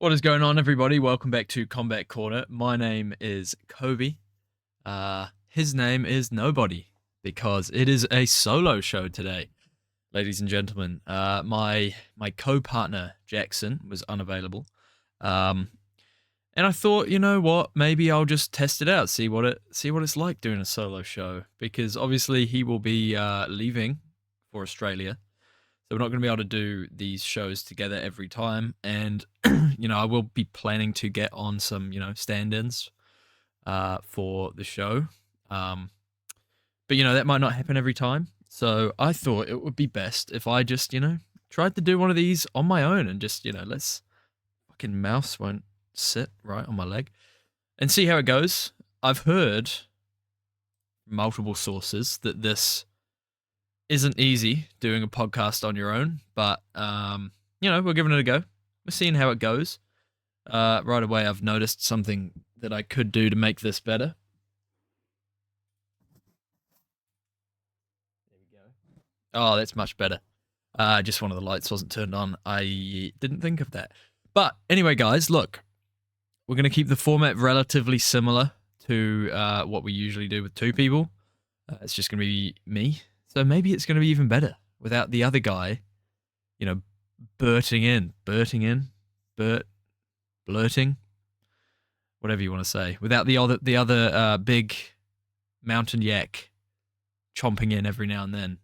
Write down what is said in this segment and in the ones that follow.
What is going on, everybody? Welcome back to Combat Corner. My name is Coby. His name is Nobody because it is a solo show today, ladies and gentlemen. My co-partner Jackson was unavailable, and I thought, you know what? Maybe I'll just test it out, see what it's like doing a solo show, because obviously he will be leaving for Australia. So we're not going to be able to do these shows together every time. And, I will be planning to get on some, stand-ins for the show. But, that might not happen every time. So I thought it would be best if I just, tried to do one of these on my own and just, let's fucking mouse won't sit right on my leg and see how it goes. I've heard multiple sources that this isn't easy doing a podcast on your own, but we're giving it a go. We're seeing how it goes. Right away, I've noticed something that I could do to make this better. There we go. Oh, that's much better. Just one of the lights wasn't turned on. I didn't think of that. But anyway, guys, look, we're going to keep the format relatively similar to what we usually do with two people. It's just going to be me. So maybe it's going to be even better without the other guy, blurting, whatever you want to say, without the other big mountain yak chomping in every now and then,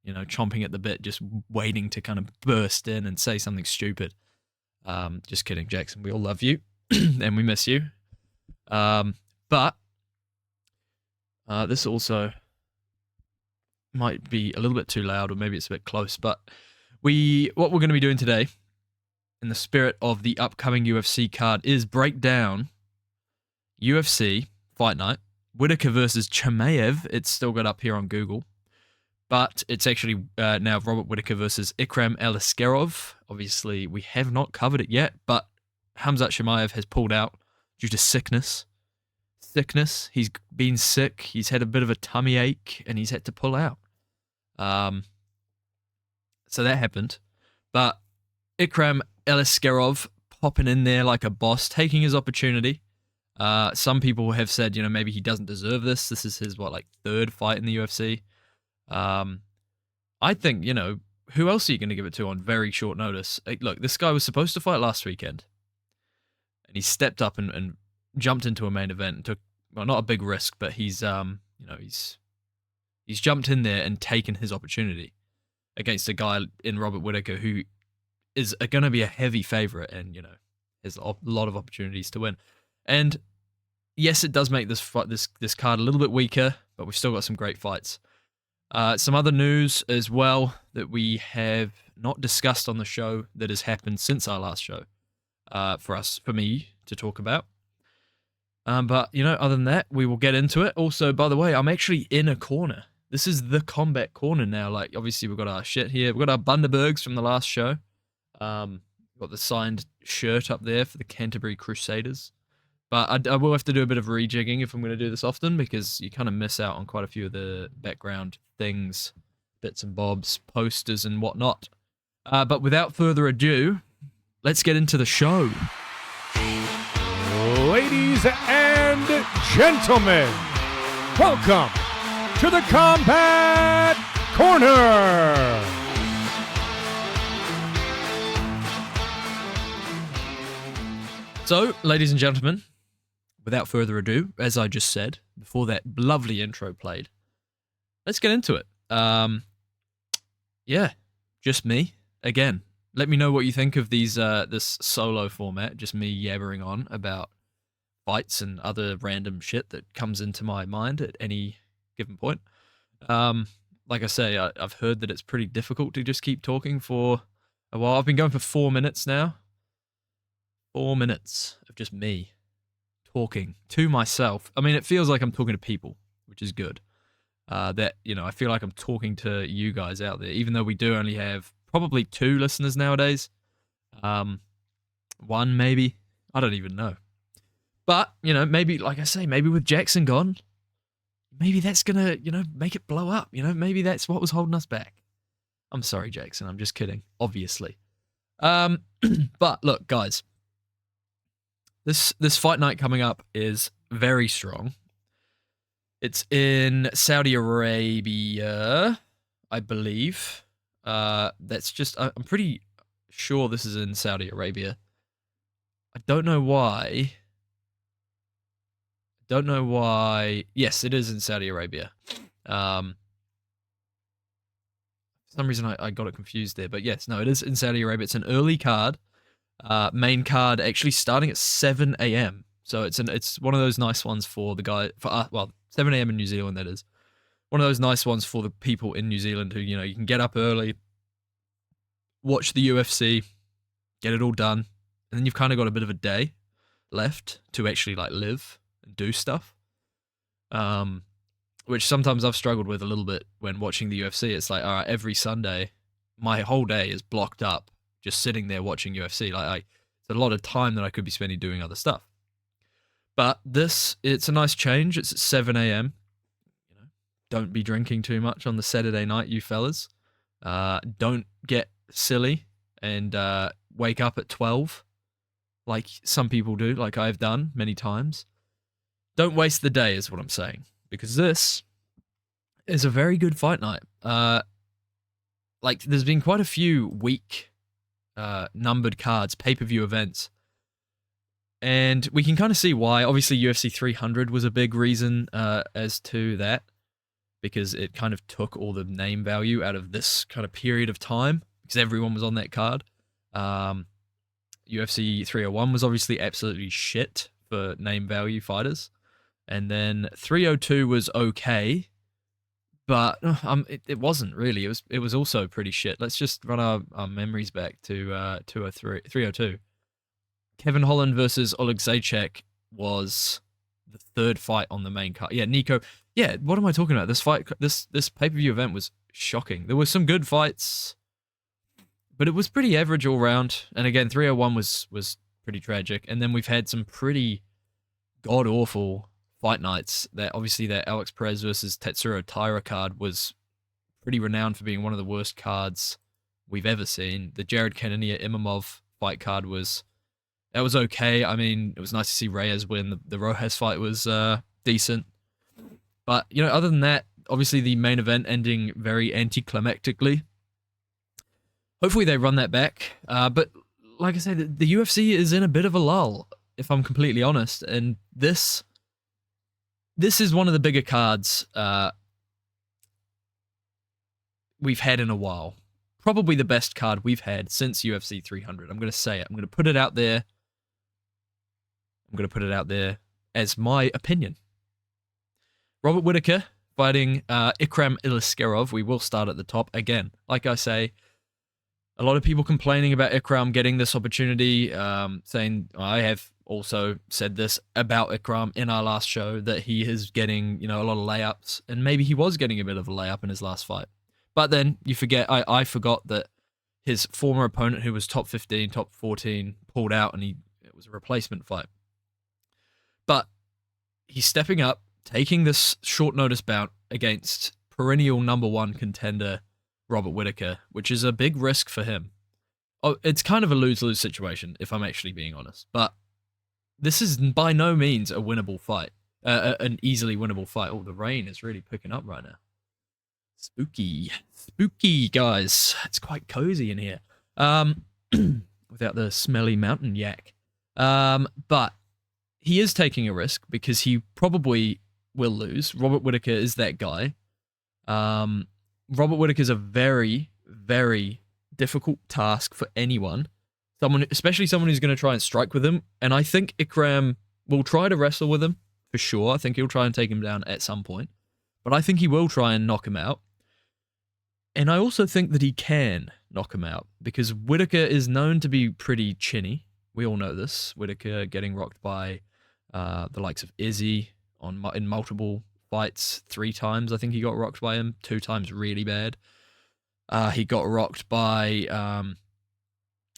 chomping at the bit, just waiting to kind of burst in and say something stupid. Just kidding, Jackson. We all love you and we miss you. But this also might be a little bit too loud, or maybe it's a bit close, but what we're going to be doing today, in the spirit of the upcoming UFC card, is break down UFC Fight Night, Whittaker versus Chimaev. It's still got up here on Google, but it's actually now Robert Whittaker versus Aliskerov. Obviously, we have not covered it yet, but Khamzat Chimaev has pulled out due to sickness. He's been sick. He's had a bit of a tummy ache, and he's had to pull out. So that happened. But Ikram Aliskerov popping in there like a boss, taking his opportunity. Some people have said, maybe he doesn't deserve this. This is his, third fight in the UFC. I think, who else are you going to give it to on very short notice? Look, this guy was supposed to fight last weekend, and he stepped up and jumped into a main event and took, well, not a big risk, but he's jumped in there and taken his opportunity against a guy in Robert Whittaker who is going to be a heavy favorite and, has a lot of opportunities to win. And yes, it does make this card a little bit weaker, but we've still got some great fights. Some other news as well that we have not discussed on the show that has happened since our last show for me to talk about. But, other than that, we will get into it. Also, by the way, I'm actually in a corner. This is the combat corner now. Obviously, we've got our shit here. We've got our Bundabergs from the last show. Got the signed shirt up there for the Canterbury Crusaders. But I will have to do a bit of rejigging if I'm going to do this often, because you kind of miss out on quite a few of the background things, bits and bobs, posters and whatnot. But without further ado, let's get into the show. Ladies and gentlemen, welcome to the Combat Corner. So, ladies and gentlemen, without further ado, as I just said, before that lovely intro played, let's get into it. Yeah, just me, again. Let me know what you think of this solo format, just me yabbering on about fights and other random shit that comes into my mind at any given point. Like I say, I've heard that it's pretty difficult to just keep talking for a while. I've been going for 4 minutes now. 4 minutes of just me talking to myself. I mean, it feels like I'm talking to people, which is good. I feel like I'm talking to you guys out there, even though we do only have probably 2 listeners nowadays. 1 maybe. I don't even know. But, maybe, like I say, maybe with Jackson gone, maybe that's gonna, make it blow up. Maybe that's what was holding us back. I'm sorry, Jackson. I'm just kidding, obviously. But look, guys, This fight night coming up is very strong. It's in Saudi Arabia, I believe. That's just I'm pretty sure this is in Saudi Arabia. I don't know why. Yes, it is in Saudi Arabia. For some reason I got it confused there, but yes, no, it is in Saudi Arabia. It's an early card. Main card actually starting at 7 a.m. So it's one of those nice ones for the guy for 7 a.m. in New Zealand. That is one of those nice ones for the people in New Zealand who you can get up early, watch the UFC, get it all done, and then you've kind of got a bit of a day left to actually like live and do stuff. Which sometimes I've struggled with a little bit when watching the UFC. It's like, all right, every Sunday, my whole day is blocked up just sitting there watching UFC. It's a lot of time that I could be spending doing other stuff. But it's a nice change. It's at 7 a.m. Don't be drinking too much on the Saturday night, you fellas. Don't get silly and wake up at 12 like some people do, like I've done many times. Don't waste the day is what I'm saying, because this is a very good fight night. There's been quite a few weak numbered cards, pay-per-view events, and we can kind of see why. Obviously, UFC 300 was a big reason as to that, because it kind of took all the name value out of this kind of period of time, because everyone was on that card. UFC 301 was obviously absolutely shit for name value fighters. And then 302 was okay, but it wasn't really. It was also pretty shit. Let's just run our memories back to 302. Kevin Holland versus Oleg Zaitchik was the third fight on the main card. Yeah, Nico. Yeah, what am I talking about? This fight, this pay-per-view event was shocking. There were some good fights, but it was pretty average all round. And again, 301 was pretty tragic. And then we've had some pretty god-awful fight nights. That obviously that Alex Perez versus Tetsuro Taira card was pretty renowned for being one of the worst cards we've ever seen. The Jared Cannonier Imamov fight card was okay. I mean, it was nice to see Reyes win. The Rojas fight was decent. But, other than that, obviously the main event ending very anticlimactically. Hopefully they run that back. But like I said, the UFC is in a bit of a lull, if I'm completely honest. And this is one of the bigger cards we've had in a while. Probably the best card we've had since UFC 300. I'm going to say it. I'm going to put it out there. As my opinion. Robert Whittaker fighting Ikram Aliskerov. We will start at the top. Again, like I say, a lot of people complaining about Ikram getting this opportunity, saying, I have also said this about Ikram in our last show, that he is getting, a lot of layups, and maybe he was getting a bit of a layup in his last fight. But then you forget, I forgot that his former opponent, who was top 15, top 14, pulled out, and it was a replacement fight. But he's stepping up, taking this short notice bout against perennial number one contender Robert Whittaker, which is a big risk for him. Oh, it's kind of a lose-lose situation, if I'm actually being honest. But this is by no means a winnable fight, an easily winnable fight. Oh, the rain is really picking up right now. Spooky, guys. It's quite cozy in here. Without the smelly mountain yak. But he is taking a risk because he probably will lose. Robert Whittaker is that guy. Robert Whittaker is a very, very difficult task for anyone. Especially someone who's going to try and strike with him. And I think Ikram will try to wrestle with him, for sure. I think he'll try and take him down at some point. But I think he will try and knock him out. And I also think that he can knock him out, because Whittaker is known to be pretty chinny. We all know this. Whittaker getting rocked by the likes of Izzy in multiple fights. 3 times, I think he got rocked by him. 2 times really bad. He got rocked by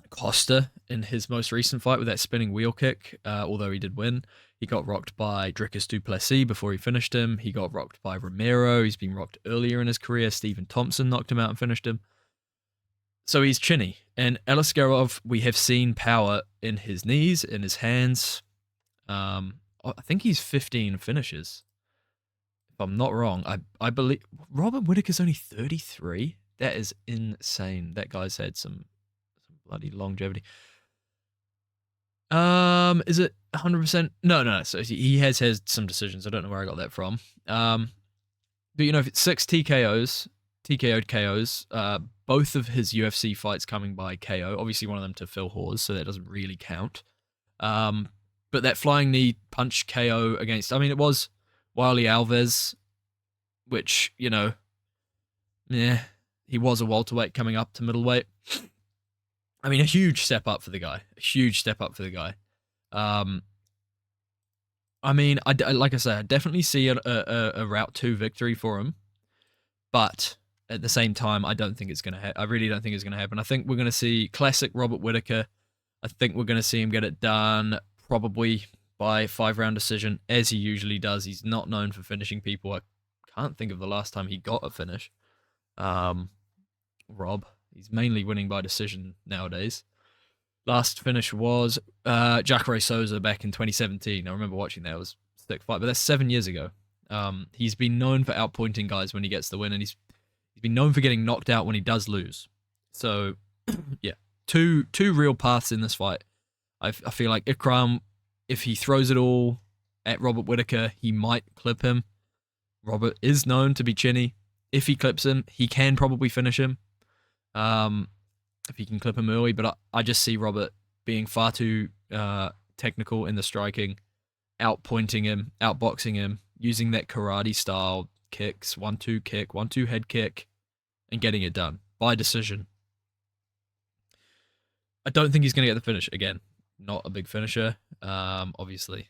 Costa in his most recent fight with that spinning wheel kick, although he did win. He got rocked by Dricus du Plessis before he finished him. He got rocked by Romero. He's been rocked earlier in his career. Stephen Thompson knocked him out and finished him. So he's chinny. And Aliskerov, we have seen power in his knees, in his hands. I think he's 15 finishes. If I'm not wrong, I believe Robert Whittaker's only 33. That is insane. That guy's had some bloody longevity. Is it 100%? No. So he has had some decisions. I don't know where I got that from. But you know, if it's 6 TKO'd KOs, both of his UFC fights coming by KO. Obviously, one of them to Phil Hawes, so that doesn't really count. But that flying knee punch KO against, I mean, it was Wiley Alves, which, you know, yeah, he was a welterweight coming up to middleweight. I mean, a huge step up for the guy. I mean, like I say, I definitely see a Route 2 victory for him. But at the same time, I don't think it's going to happen. I really don't think it's going to happen. I think we're going to see classic Robert Whittaker. I think we're going to see him get it done probably by 5-round decision, as he usually does. He's not known for finishing people. I can't think of the last time he got a finish. Rob. He's mainly winning by decision nowadays. Last finish was Jacare Souza back in 2017. I remember watching that. It was a sick fight, but that's 7 years ago. He's been known for outpointing guys when he gets the win, and he's been known for getting knocked out when he does lose. So, yeah, two real paths in this fight. I feel like Ikram, if he throws it all at Robert Whittaker, he might clip him. Robert is known to be chinny. If he clips him, he can probably finish him. If he can clip him early, but I just see Robert being far too technical in the striking, outpointing him, outboxing him, using that karate style kicks, 1-2 kick, 1-2 head kick, and getting it done by decision. I don't think he's going to get the finish. Again, not a big finisher, obviously,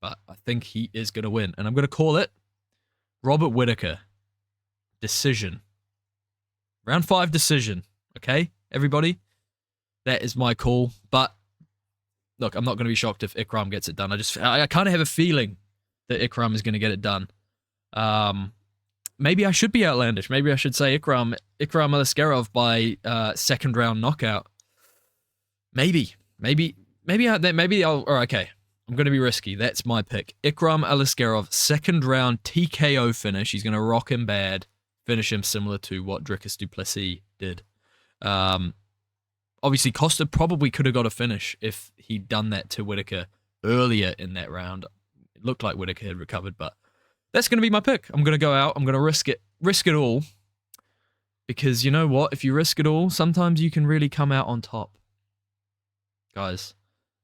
but I think he is going to win, and I'm going to call it Robert Whittaker decision. Round 5 decision. Okay, everybody? That is my call. But, look, I'm not going to be shocked if Ikram gets it done. I kind of have a feeling that Ikram is going to get it done. Maybe I should be outlandish. Maybe I should say Ikram Aliskerov by second round knockout. Maybe I'll... Or okay, I'm going to be risky. That's my pick. Ikram Aliskerov, second round TKO finish. He's going to rock him bad. Finish him similar to what Dricus du Plessis did. Obviously, Costa probably could have got a finish if he'd done that to Whittaker earlier in that round. It looked like Whittaker had recovered, but that's going to be my pick. I'm going to go out. I'm going to risk it all. Because you know what? If you risk it all, sometimes you can really come out on top. Guys,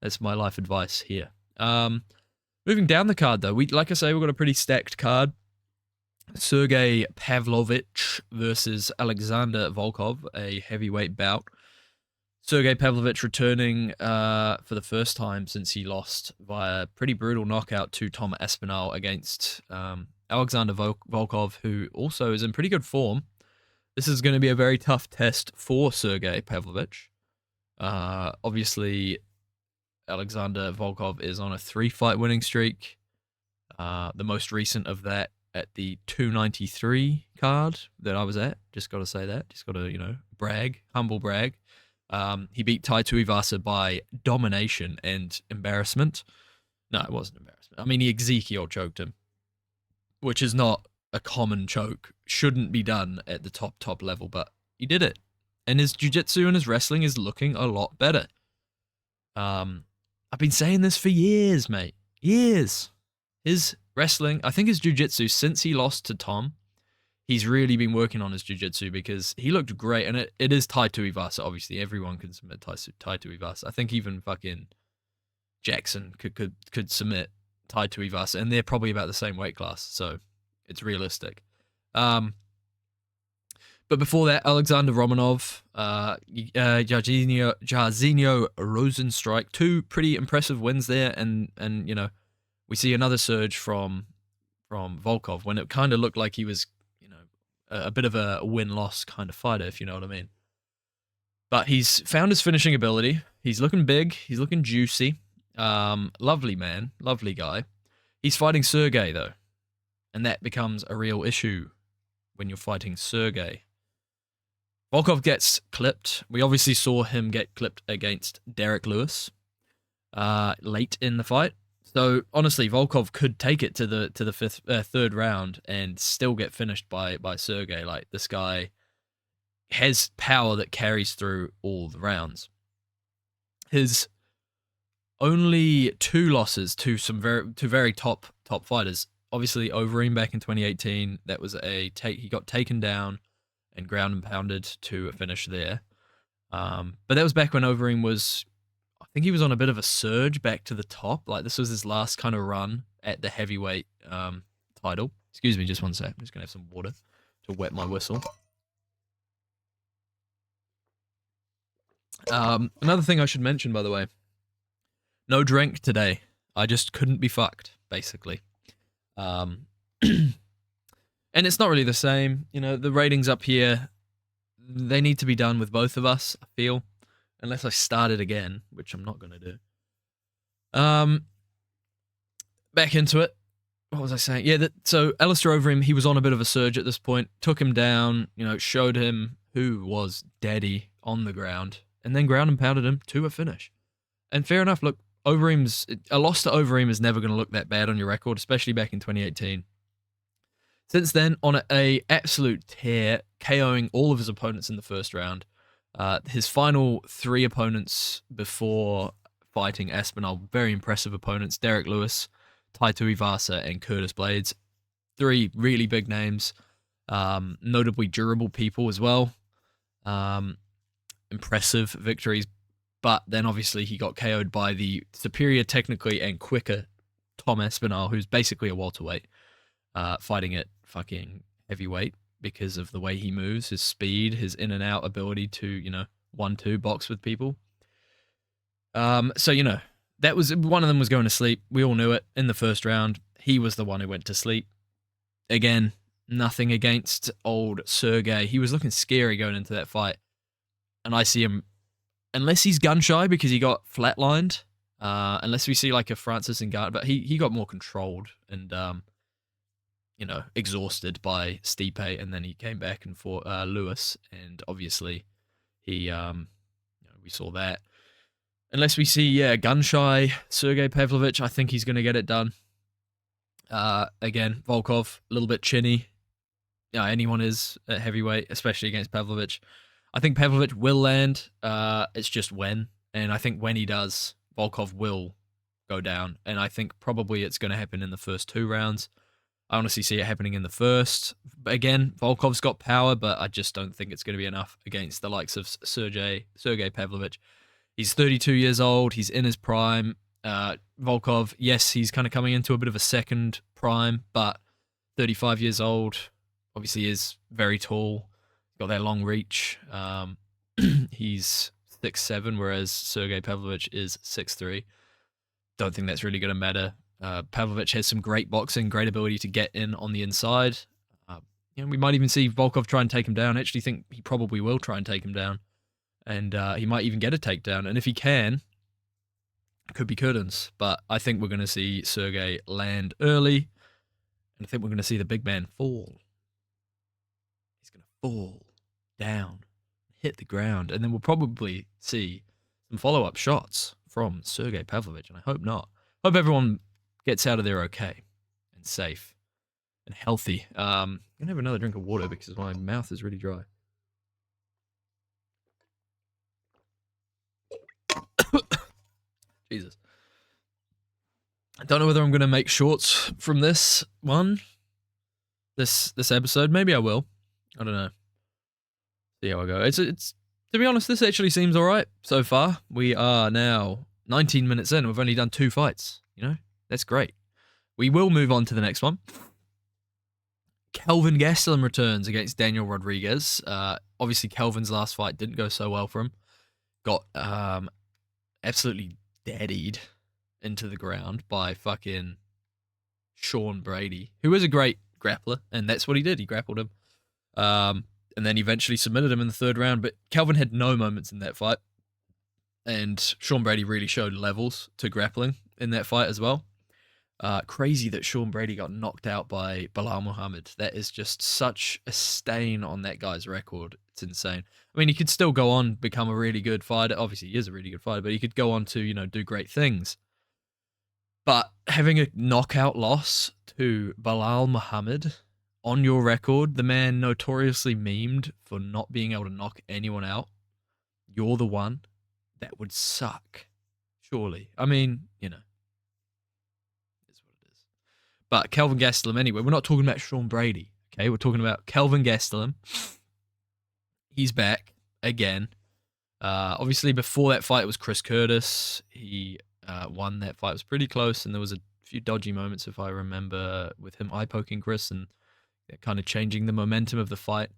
that's my life advice here. Moving down the card, though, like I say, we've got a pretty stacked card. Sergey Pavlovich versus Alexander Volkov, a heavyweight bout. Sergey Pavlovich returning for the first time since he lost via pretty brutal knockout to Tom Aspinall against Alexander Volkov, who also is in pretty good form. This is going to be a very tough test for Sergey Pavlovich. Obviously, Alexander Volkov is on a 3-fight winning streak. The most recent of that at the 293 card that I was at. Just got to say that. Just got to, brag, humble brag. He beat Tai Tuivasa by domination and embarrassment. No, it wasn't embarrassment. I mean, he Ezekiel choked him, which is not a common choke. Shouldn't be done at the top level, but he did it. And his jiu-jitsu and his wrestling is looking a lot better. I've been saying this for years, mate. Years. His wrestling, I think his jiu-jitsu, since he lost to Tom, he's really been working on his jiu-jitsu because he looked great. And it is Tai Tuivasa, obviously. Everyone can submit Tai Tuivasa. I think even fucking Jackson could submit Tai Tuivasa. And they're probably about the same weight class. So it's realistic. But before that, Alexander Romanov, Jairzinho Rosenstrike, 2 pretty impressive wins there. And we see another surge from Volkov when it kind of looked like he was, a bit of a win-loss kind of fighter, if you know what I mean. But he's found his finishing ability. He's looking big. He's looking juicy. Lovely man. Lovely guy. He's fighting Sergey, though. And that becomes a real issue when you're fighting Sergey. Volkov gets clipped. We obviously saw him get clipped against Derek Lewis late in the fight. So honestly, Volkov could take it to the third round and still get finished by Sergey. Like, this guy has power that carries through all the rounds. His only two losses to some very top fighters. Obviously, Overeem back in 2018. That was he got taken down and ground and pounded to a finish there. But that was back when Overeem was, I think he was on a bit of a surge back to the top. Like, this was his last kind of run at the heavyweight title. Excuse me, just one sec. I'm just gonna have some water to wet my whistle. Another thing I should mention, by the way, no drink today. I just couldn't be fucked, basically. And it's not really the same. You know, the ratings up here, they need to be done with both of us, I feel. Unless I start it again, which I'm not going to do. Back into it. What was I saying? Yeah, so Alistair Overeem, he was on a bit of a surge at this point. Took him down, you know, showed him who was daddy on the ground. And then ground and pounded him to a finish. And fair enough, look, a loss to Overeem is never going to look that bad on your record, especially back in 2018. Since then, on a absolute tear, KOing all of his opponents in the first round. His final three opponents before fighting Aspinall, very impressive opponents: Derek Lewis, Taito Ivasa, and Curtis Blades. Three really big names, notably durable people as well. Impressive victories. But then obviously he got KO'd by the superior technically and quicker Tom Aspinall, who's basically a welterweight, fighting at fucking heavyweight because of the way he moves, his speed, his in and out ability to, you know, 1-2 box with people. So, you know, that was, one of them was going to sleep. We all knew it in the first round. He was the one who went to sleep. Again, nothing against old Sergey. He was looking scary going into that fight. And I see him, unless he's gun shy because he got flatlined, unless we see like a Francis Ngannou, but he got more controlled and, you know, exhausted by Stipe, and then he came back and fought Lewis, and obviously he, you know, we saw that. Unless we see, gun shy Sergey Pavlovich, I think he's going to get it done. Again, Volkov, a little bit chinny. Yeah, anyone is at heavyweight, especially against Pavlovich. I think Pavlovich will land. It's just when. And I think when he does, Volkov will go down. And I think probably it's going to happen in the first two rounds. I honestly see it happening in the first. Again, Volkov's got power, but I just don't think it's going to be enough against the likes of Sergey Pavlovich. He's 32 years old. He's in his prime. Volkov, yes, he's kind of coming into a bit of a second prime, but 35 years old. Obviously is very tall. Got that long reach. He's 6'7", whereas Sergey Pavlovich is 6'3". Don't think that's really going to matter. Pavlovich has some great boxing, great ability to get in on the inside. You know, we might even see Volkov try and take him down. I actually think he probably will try and take him down. And he might even get a takedown. And if he can, it could be curtains. But I think we're going to see Sergey land early. And I think we're going to see the big man fall. He's going to fall down, hit the ground. And then we'll probably see some follow-up shots from Sergey Pavlovich. And I hope not. Hope everyone gets out of there okay and safe and healthy. I'm going to have another drink of water because my mouth is really dry. Jesus. I don't know whether I'm going to make shorts from this one, this episode. Maybe I will. I don't know. See how I go. It's to be honest, this actually seems all right so far. We are now 19 minutes in. We've only done 2 fights. You know, that's great. We will move on to the next one. Kelvin Gastelum returns against Daniel Rodriguez. Obviously, Kelvin's last fight didn't go so well for him. Got absolutely daddied into the ground by fucking Sean Brady, who is a great grappler, and that's what he did. He grappled him. And then eventually submitted him in the third round, but Kelvin had no moments in that fight. And Sean Brady really showed levels to grappling in that fight as well. Crazy that Sean Brady got knocked out by Bilal Muhammad. That is just such a stain on that guy's record. It's insane. I mean, he could still go on, become a really good fighter. Obviously, he is a really good fighter, but he could go on to, you know, do great things. But having a knockout loss to Bilal Muhammad on your record, the man notoriously memed for not being able to knock anyone out, you're the one, that would suck. Surely. I mean, you know, it's what it is. But Kelvin Gastelum, anyway, we're not talking about Sean Brady, okay? We're talking about Kelvin Gastelum. He's back again. Obviously, before that fight, it was Chris Curtis. He won that fight. It was pretty close, and there was a few dodgy moments, if I remember, with him eye-poking Chris and kind of changing the momentum of the fight.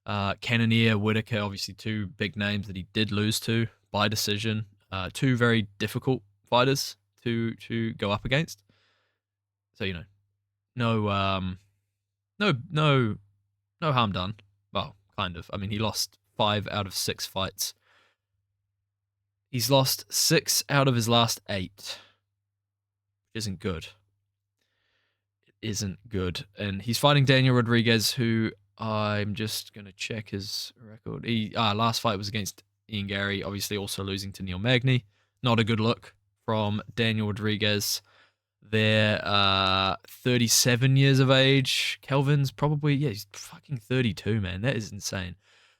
Cannonier, Whittaker, obviously two big names that he did lose to by decision. Two very difficult fighters to go up against. So, you know, no harm done. Well, kind of. I mean, he lost 5 out of 6 fights. He's lost 6 out of his last 8. Which isn't good. It isn't good. And he's fighting Daniel Rodriguez, who I'm just going to check his record. Last fight was against Ian Gary, obviously also losing to Neil Magny. Not a good look from Daniel Rodriguez. They're 37 years of age. Kelvin's probably, he's fucking 32, man. That is insane.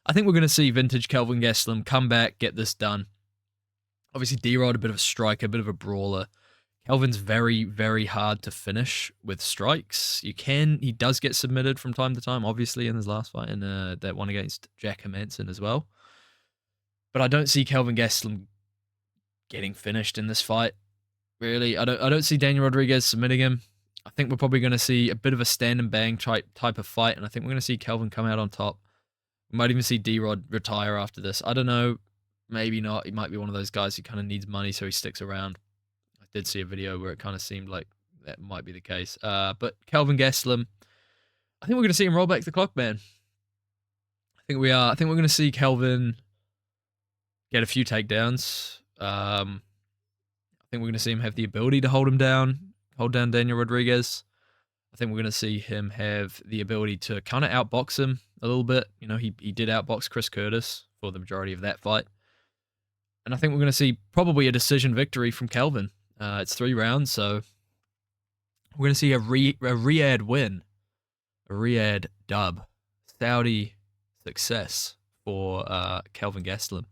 I think we're going to see vintage Kelvin Gastelum come back, get this done. Obviously, D-Rod, a bit of a striker, a bit of a brawler. Kelvin's very, very hard to finish with strikes. He does get submitted from time to time, obviously, in his last fight, and that one against Jack Hermansson as well. But I don't see Kelvin Gastelum getting finished in this fight. Really, I don't see Daniel Rodriguez submitting him. I think we're probably going to see a bit of a stand and bang type of fight, and I think we're going to see Kelvin come out on top. We might even see D-Rod retire after this. I don't know. Maybe not. He might be one of those guys who kind of needs money, so he sticks around. I did see a video where it kind of seemed like that might be the case. But Kelvin Gastelum, I think we're going to see him roll back the clock, man. I think we are. I think we're going to see Kelvin get a few takedowns. I think we're going to see him have the ability to hold down Daniel Rodriguez. I think we're going to see him have the ability to kind of outbox him a little bit. You know, he did outbox Chris Curtis for the majority of that fight. And I think we're going to see probably a decision victory from Kelvin. It's 3 rounds, so we're going to see a Riyadh win. A Riyadh dub. Saudi success for Kelvin Gastelum.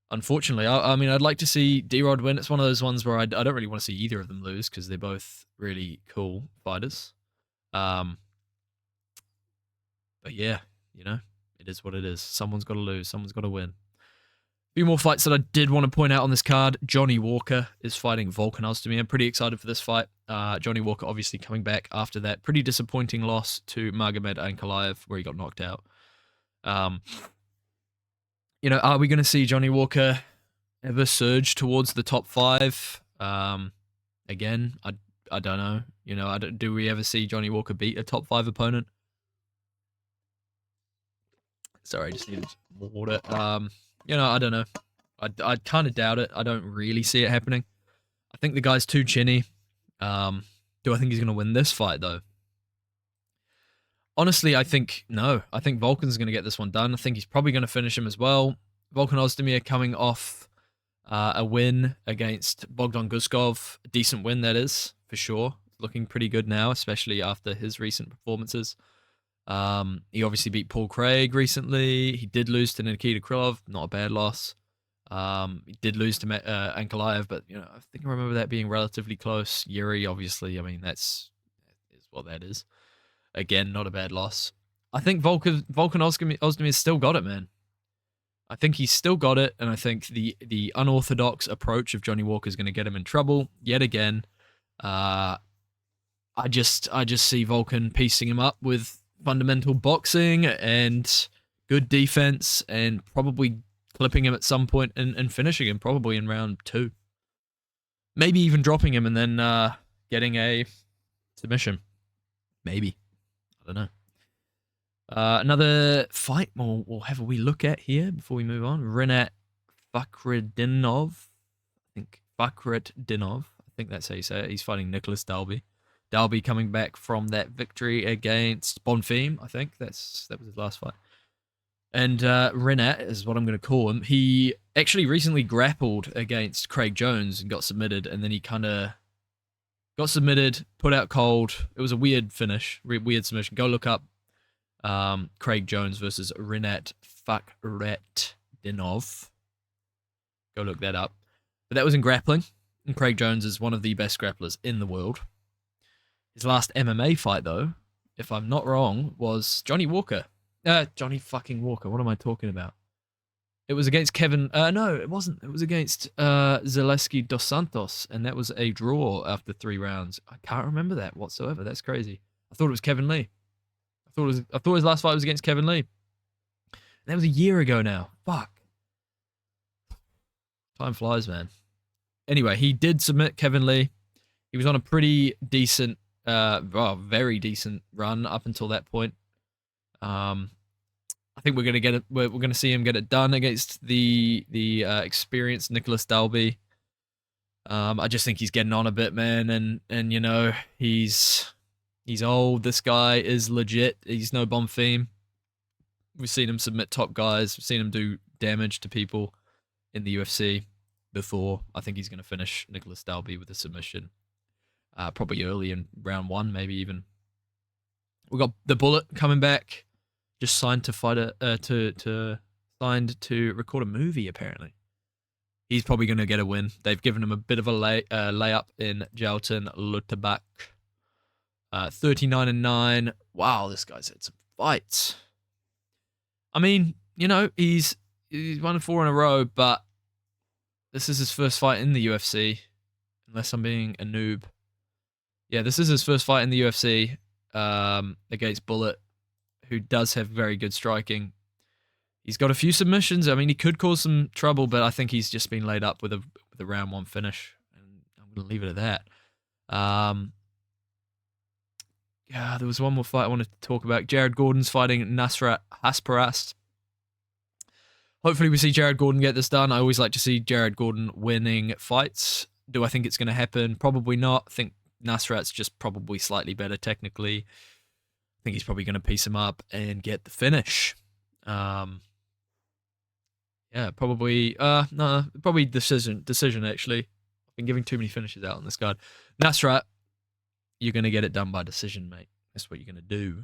Unfortunately, I mean, I'd like to see D-Rod win. It's one of those ones where I don't really want to see either of them lose because they're both really cool fighters. But yeah, you know, it is what it is. Someone's got to lose. Someone's got to win. A few more fights that I did want to point out on this card. Johnny Walker is fighting Volkan Ozdemir. I'm pretty excited for this fight. Johnny Walker obviously coming back after that pretty disappointing loss to Magomed Ankalaev where he got knocked out. You know, are we going to see Johnny Walker ever surge towards the top 5? Again, I don't know. You know, do we ever see Johnny Walker beat a top 5 opponent? Sorry, I just needed water. You know, I don't know. I kind of doubt it. I don't really see it happening. I think the guy's too chinny. Do I think he's going to win this fight, though? Honestly, I think no. I think Volkan's going to get this one done. I think he's probably going to finish him as well. Volkan Ozdemir coming off a win against Bogdan Guskov. A decent win, that is, for sure. Looking pretty good now, especially after his recent performances. He obviously beat Paul Craig recently. He did lose to Nikita Krylov. Not a bad loss. He did lose to Ankalaev, but you know, I think I remember that being relatively close. Yuri, obviously, I mean, that is what that is. Again, not a bad loss. I think Volkan Ozdemir's still got it, man. I think he's still got it, and I think the unorthodox approach of Johnny Walker is going to get him in trouble yet again. I just see Volkan piecing him up with fundamental boxing and good defense, and probably clipping him at some point and finishing him probably in round 2. Maybe even dropping him and then getting a submission. Maybe. I don't know. Another fight we'll have a wee look at here before we move on. Rinat Fakhretdinov. I think that's how you say it. He's fighting Nicholas Dalby. Dalby coming back from that victory against Bonfim, I think. That was his last fight. And Rinat is what I'm going to call him. He actually recently grappled against Craig Jones and got submitted, and then he kind of got submitted, put out cold. It was a weird finish, weird submission. Go look up Craig Jones versus Rinat Fakhretdinov. Go look that up. But that was in grappling, and Craig Jones is one of the best grapplers in the world. His last MMA fight, though, if I'm not wrong, was Johnny Walker. Johnny fucking Walker. What am I talking about? It was against Kevin. No, it wasn't. It was against Zaleski dos Santos, and that was a draw after 3 rounds. I can't remember that whatsoever. That's crazy. I thought it was Kevin Lee. I thought his last fight was against Kevin Lee. That was a year ago now. Fuck. Time flies, man. Anyway, he did submit Kevin Lee. He was on a pretty decent, very decent run up until that point. I think we're gonna get it. We're gonna see him get it done against the experienced Nicholas Dalby. I just think he's getting on a bit, man, and you know he's old. This guy is legit. He's no Bonfim. We've seen him submit top guys. We've seen him do damage to people in the UFC before. I think he's gonna finish Nicholas Dalby with a submission, probably early in round 1, maybe even. We got the Bullet coming back. Just signed to fight signed to record a movie. Apparently, he's probably going to get a win. They've given him a bit of a layup in Jalton Lutabak. 39-9. Wow, this guy's had some fights. I mean, you know, he's won 4 in a row, but this is his first fight in the UFC. Unless I'm being a noob. Yeah, this is his first fight in the UFC against Bullet, who does have very good striking. He's got a few submissions. I mean, he could cause some trouble, but I think he's just been laid up with a round 1 finish, and I'm going to leave it at that. Yeah, there was one more fight I wanted to talk about. Jared Gordon's fighting Nasrat Hasparast. Hopefully we see Jared Gordon get this done. I always like to see Jared Gordon winning fights. Do I think it's going to happen? Probably not. I think Nasrat's just probably slightly better technically. I think he's probably going to piece him up and get the finish. Yeah, probably. No, probably decision. Actually, I've been giving too many finishes out on this card. Nasrat, you're going to get it done by decision, mate. That's what you're going to do.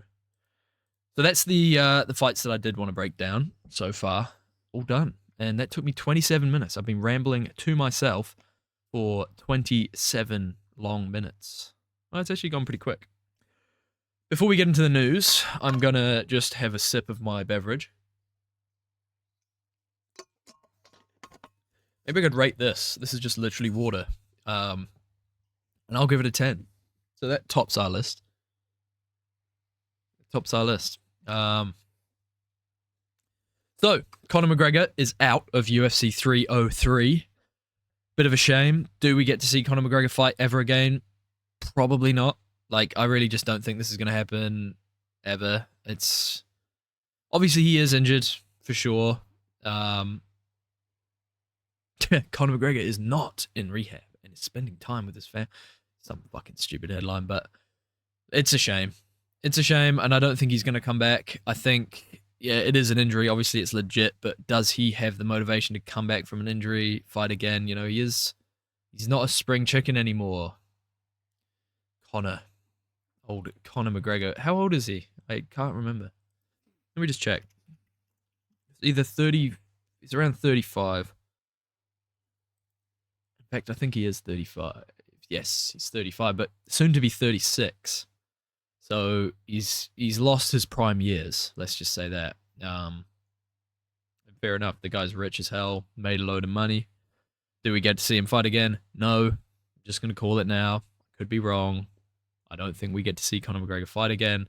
So that's the fights that I did want to break down so far. All done, and that took me 27 minutes. I've been rambling to myself for 27 long minutes. Well, it's actually gone pretty quick. Before we get into the news, I'm going to just have a sip of my beverage. Maybe I could rate this. This is just literally water. And I'll give it a 10. So that tops our list. So, Conor McGregor is out of UFC 303. Bit of a shame. Do we get to see Conor McGregor fight ever again? Probably not. Like, I really just don't think this is going to happen ever. It's obviously he is injured for sure. Conor McGregor is not in rehab and is spending time with his family. Some fucking stupid headline, but it's a shame. It's a shame, and I don't think he's going to come back. I think, yeah, it is an injury. Obviously, it's legit, but does he have the motivation to come back from an injury, fight again? You know, he's not a spring chicken anymore. Old Conor McGregor. How old is he? I can't remember. Let me just check. It's either 30... He's around 35. In fact, I think he is 35. Yes, he's 35, but soon to be 36. So he's lost his prime years. Let's just say that. Fair enough. The guy's rich as hell. Made a load of money. Do we get to see him fight again? No. I'm just going to call it now. Could be wrong. I don't think we get to see Conor McGregor fight again.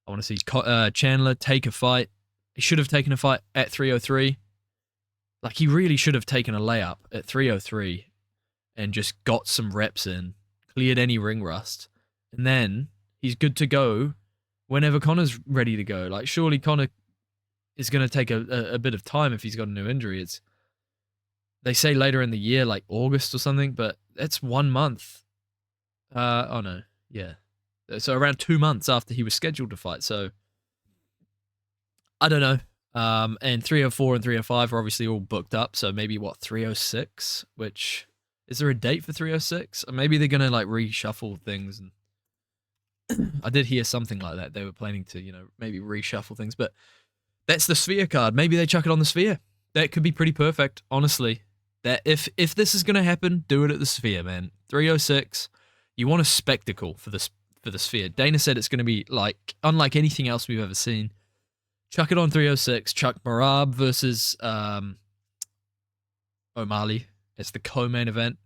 I want to see Chandler take a fight. He should have taken a fight at 303. Like, he really should have taken a layup at 303 and just got some reps in, cleared any ring rust, and then he's good to go whenever Conor's ready to go. Like, surely Conor is going to take a bit of time if he's got a new injury. They say later in the year, like August or something, but that's 1 month. Oh no. Yeah. So around 2 months after he was scheduled to fight. So I don't know. And 304 and 305 are obviously all booked up. So maybe 306, which Is there a date for 306? Or maybe they're going to like reshuffle things. And I did hear something like that. They were planning to, maybe reshuffle things. But that's the Sphere card. Maybe they chuck it on the Sphere. That could be pretty perfect, honestly. That if this is going to happen, do it at the Sphere, man. 306. You want a spectacle for the Sphere. Dana said it's going to be like unlike anything else we've ever seen. Chuck it on 306. Chuck Marab versus O'Malley. It's the co-main event.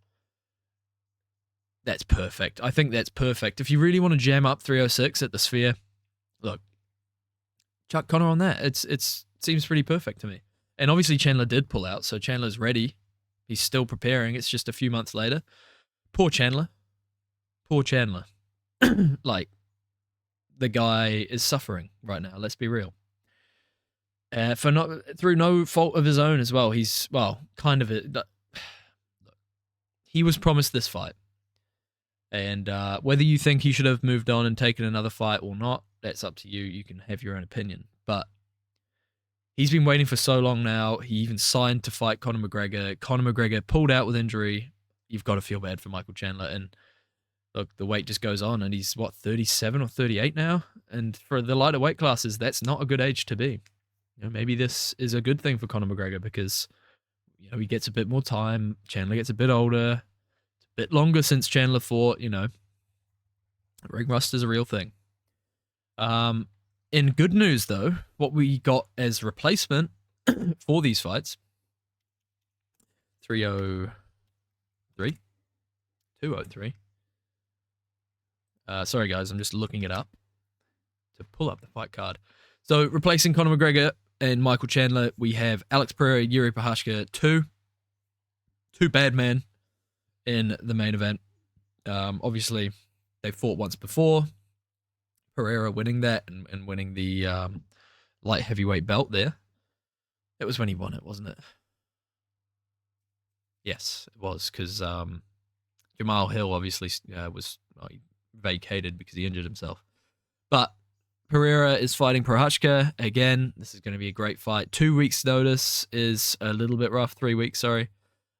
That's perfect. I think that's perfect. If you really want to jam up 306 at the Sphere, look, chuck Conor on that. It seems pretty perfect to me. And obviously Chandler did pull out, so Chandler's ready. He's still preparing. It's just a few months later. Poor Chandler. Poor Chandler. Like, the guy is suffering right now. Let's be real. Through no fault of his own as well. He's, kind of it. He was promised this fight. And whether you think he should have moved on and taken another fight or not, that's up to you. You can have your own opinion. But he's been waiting for so long now. He even signed to fight Conor McGregor. Conor McGregor pulled out with injury. You've got to feel bad for Michael Chandler. And look, the weight just goes on. And he's, 37 or 38 now? And for the lighter weight classes, that's not a good age to be. Maybe this is a good thing for Conor McGregor because he gets a bit more time. Chandler gets a bit older. It's a bit longer since Chandler fought, Ring rust is a real thing. In good news, though, what we got as replacement for these fights, 303? 203. Sorry, guys, I'm just looking it up to pull up the fight card. So, replacing Conor McGregor and Michael Chandler, we have Alex Pereira, Yuri Prochazka, two bad men in the main event. Obviously, they fought once before. Pereira winning that and winning the light heavyweight belt there. It was when he won it, wasn't it? Yes, it was, because Jamal Hill obviously was vacated because he injured himself. But Pereira is fighting Prochazka. Again, this is going to be a great fight. 2 weeks' notice is a little bit rough. 3 weeks, sorry.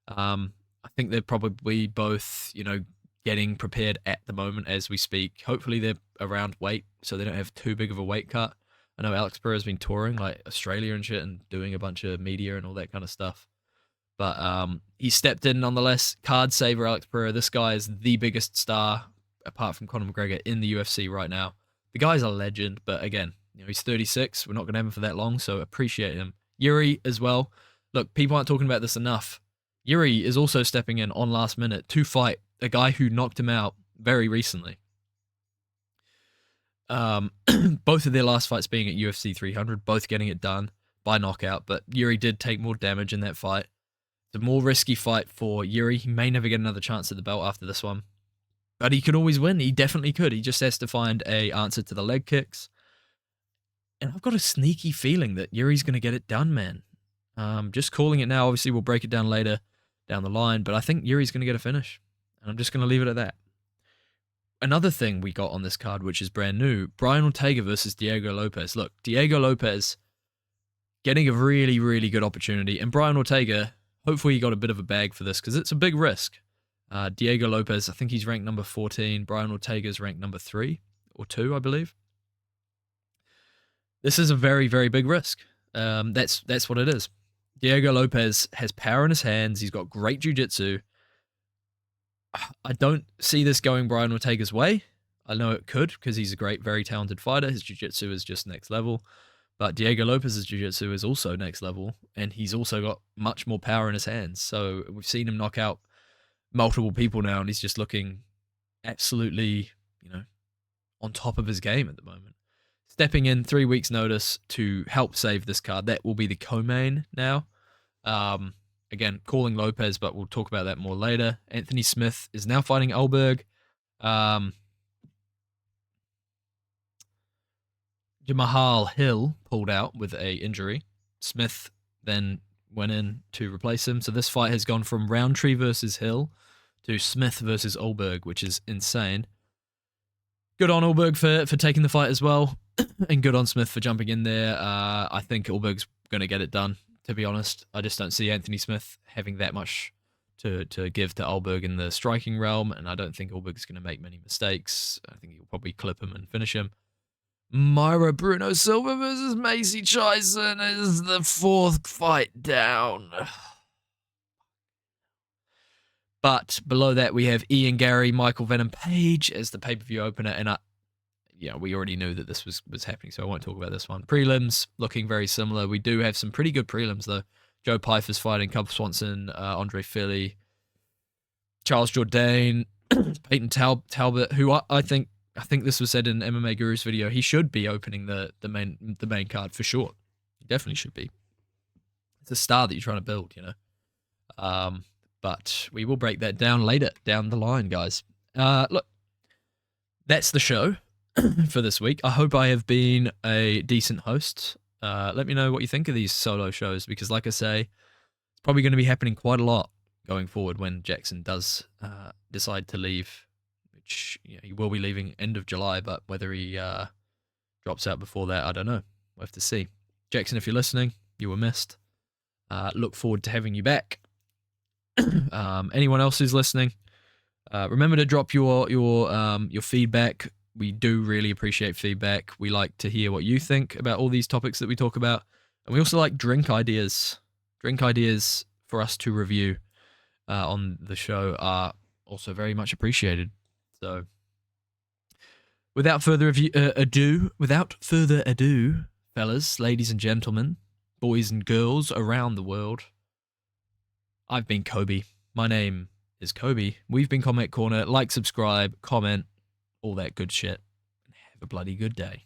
I think they're probably both, getting prepared at the moment as we speak. Hopefully they're around weight, so they don't have too big of a weight cut. I know Alex Pereira's been touring, like Australia and shit, and doing a bunch of media and all that kind of stuff. But he stepped in nonetheless. Card saver Alex Pereira. This guy is the biggest star, apart from Conor McGregor, in the UFC right now. The guy's a legend, but again, he's 36. We're not going to have him for that long, so appreciate him. Yuri as well. Look, people aren't talking about this enough. Yuri is also stepping in on last minute to fight a guy who knocked him out very recently. Both of their last fights being at UFC 300, both getting it done by knockout, but Yuri did take more damage in that fight. It's a more risky fight for Yuri. He may never get another chance at the belt after this one. But he could always win. He definitely could. He just has to find an answer to the leg kicks. And I've got a sneaky feeling that Yuri's going to get it done, man. Just calling it now. Obviously, we'll break it down later down the line. But I think Yuri's going to get a finish. And I'm just going to leave it at that. Another thing we got on this card, which is brand new, Brian Ortega versus Diego Lopez. Look, Diego Lopez getting a really, really good opportunity. And Brian Ortega, hopefully he got a bit of a bag for this because it's a big risk. Diego Lopez, I think he's ranked number 14. Brian Ortega's ranked number 3 or 2, I believe. This is a very, very big risk. That's what it is. Diego Lopez has power in his hands. He's got great jiu-jitsu. I don't see this going Brian Ortega's way. I know it could because he's a great, very talented fighter. His jiu-jitsu is just next level. But Diego Lopez's jiu-jitsu is also next level. And he's also got much more power in his hands. So we've seen him knock out multiple people now. And he's just looking absolutely, on top of his game at the moment. Stepping in 3 weeks' notice to help save this card. That will be the co-main now. Again, calling Lopez, but we'll talk about that more later. Anthony Smith is now fighting Elberg. Jamahal Hill pulled out with a injury. Smith then went in to replace him. So this fight has gone from Roundtree versus Hill to Smith versus Elberg, which is insane. Good on Elberg for taking the fight as well. And good on Smith for jumping in there. I think Elberg's going to get it done, to be honest. I just don't see Anthony Smith having that much to give to Alberg in the striking realm, and I don't think Alberg's going to make many mistakes. I think he'll probably clip him and finish him. Myra Bruno Silva versus Macy Chison is the 4th fight down. But below that, we have Ian Gary, Michael Venom Page as the pay-per-view opener, and we already knew that this was happening, so I won't talk about this one. Prelims looking very similar. We do have some pretty good prelims, though. Joe Pyfer's fighting Cub Swanson, Andre Philly, Charles Jourdain, Peyton Talbot, who I think this was said in MMA Guru's video. He should be opening the main card for sure. He definitely should be. It's a star that you're trying to build, But we will break that down later down the line, guys. Look, that's the show for this week. I hope I have been a decent host. Let me know what you think of these solo shows, because like I say, it's probably going to be happening quite a lot going forward when Jackson does decide to leave, which he will be leaving end of July, but whether he drops out before that, I don't know. We'll have to see. Jackson, if you're listening, you were missed. Look forward to having you back. Anyone else who's listening, remember to drop your feedback. We do really appreciate feedback. We like to hear what you think about all these topics that we talk about, and we also like drink ideas for us to review on the show are also very much appreciated. So without further ado, fellas, ladies and gentlemen, boys and girls around the world, I've been Coby. My name is Coby. We've been Combat Corner. Like, subscribe, comment, all that good shit. And have a bloody good day.